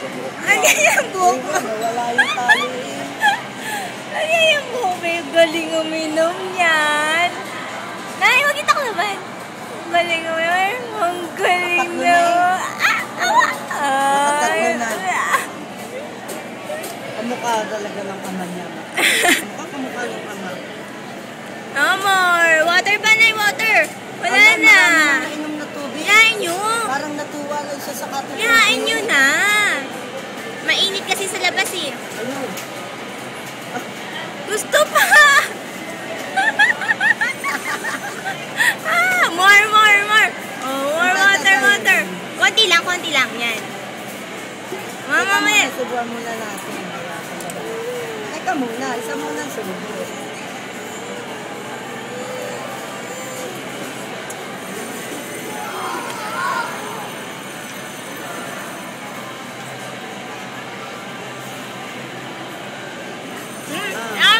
sa buhok. Ano yung buhok mo? Nawala yung tali eh. Ano yung buhok mo? Galing uminom yan. Nay, huwag kita kalaban. Galing uminom. Ang galing na. Nakatatlo na. Kamukha talaga ng ama niya. Kamukha ng ama. No more. Water ba, Nay? Water. Wala Alam, na. marami nang nainom na tubig. Yain nyo. Parang natuwa lang siya sa katulog. Yain nyo na. Mainit kasi sa labas eh. Ano? Gusto pa. More. Oh, more water. Konti lang. Yan. Mamaya. Subuhan muna natin. Teka muna. Isa muna ang subuhan.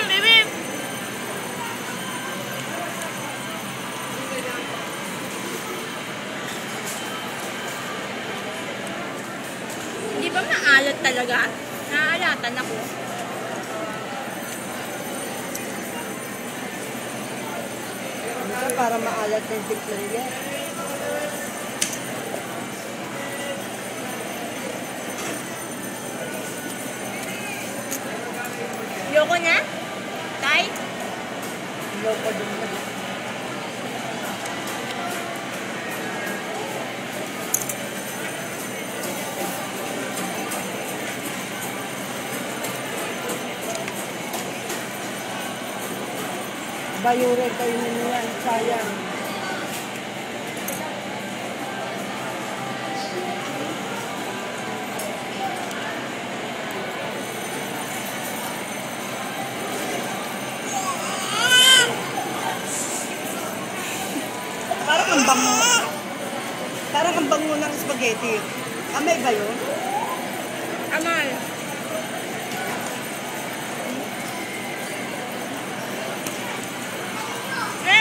Baby. Hindi ba maalat talaga? Naaalatan ako. Minsan para maalat yung Victoria. Yoko na? Tay? Loko din na. Bayure kayo nyo yan, sayang. Parang ang bango ng spaghetti. Amay ba yun? Amal.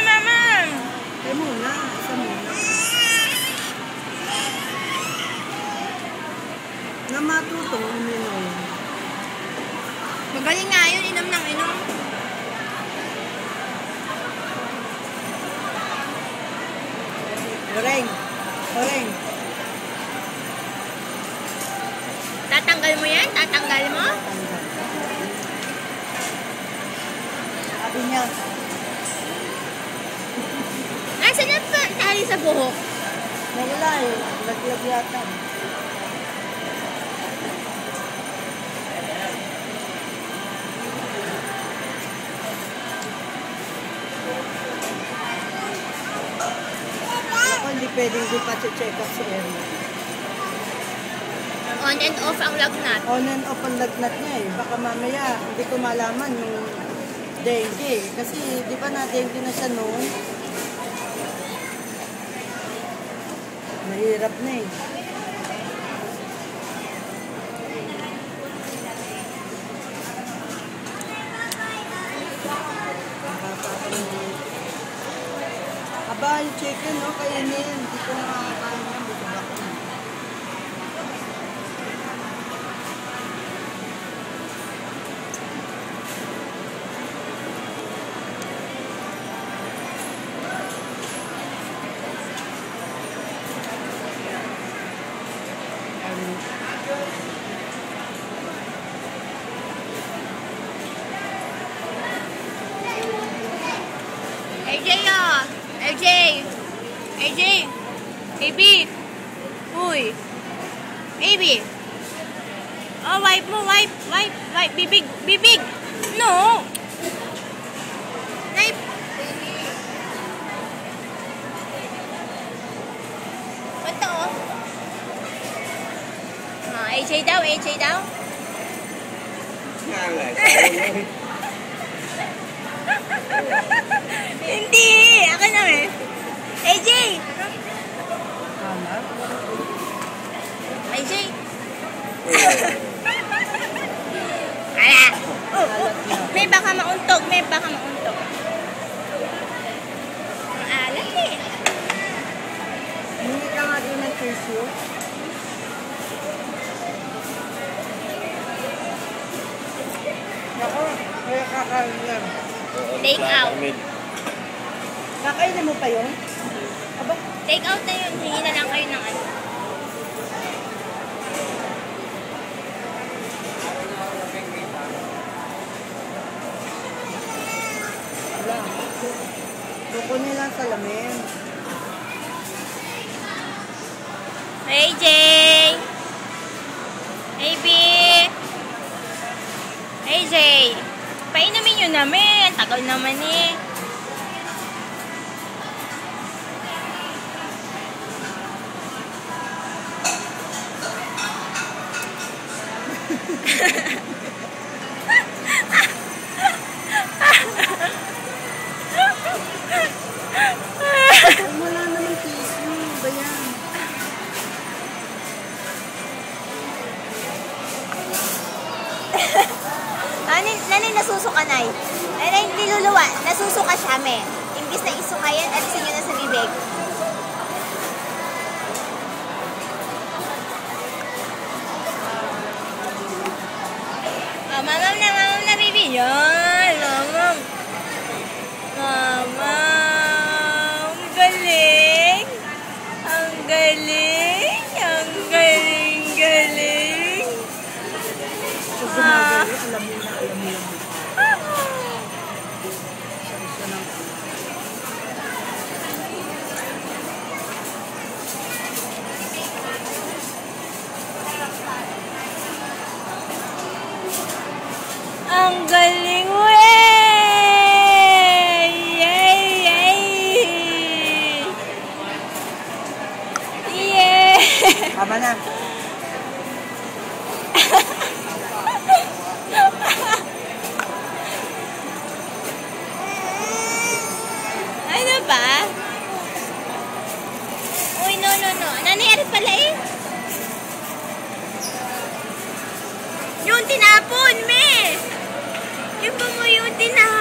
Mama! Ay muna, isa muna. Na matutong uminom. Magaling nga yun, inom ng inom. Oreng. Tatanggal mo yan? Tatanggal mo? Sabi niya, Nasaan na pa tali sa buhok? nawala eh. Laglag yata. Ako hindi pwedeng di pa check up si Erna. On and off ang lagnat. On and off ang lagnat niya eh. Baka mamaya hindi ko malaman yung dengue. Kasi di ba na dengue na siya noon? Mahirap na eh. Aba, yung chicken, no? Kainin. Hindi ko nakakakain yan. Busog ako. AJ ah! AJ! Baby! Uy! Baby! Oh, wipe mo, wipe! Bibig! No! Wipe! Ito oh! AJ daw! Hindi! Ako na eh! AJ! Tama? AJ! Ala! May baka mauntog. Ang alat eh. Hindi ka nga din ng tissue. kakain lang. Take out. Kakainin mo pa yun? Aba, Take out na yun. Hingi na lang kayo ng ano. wala. Kukunin lang sa lamin. Hey, Jay! Hey, B! Hey, Jay! Painumin nyo namin. Tagal naman eh. Wala naman tissue. Ba yan? Nanay, nasusuka, Nay. Nanay, niluluwa. Nasusuka siya, me. Imbis na isuka yan, alisin nyo na sa bibig. Mamam na, baby. Yan, mamam. Mamam. Ang galing. Ang galing. Ang galing, galing. Pag gumagay, alam mo na, alam mo yan. Isa lang. Ang galing mo eh! Yay! Yay! Yay! Tama na. Ano ba? Uy, no. Nangyari pala eh. Yung tinapon, me! Yung ba mo yung tinapon?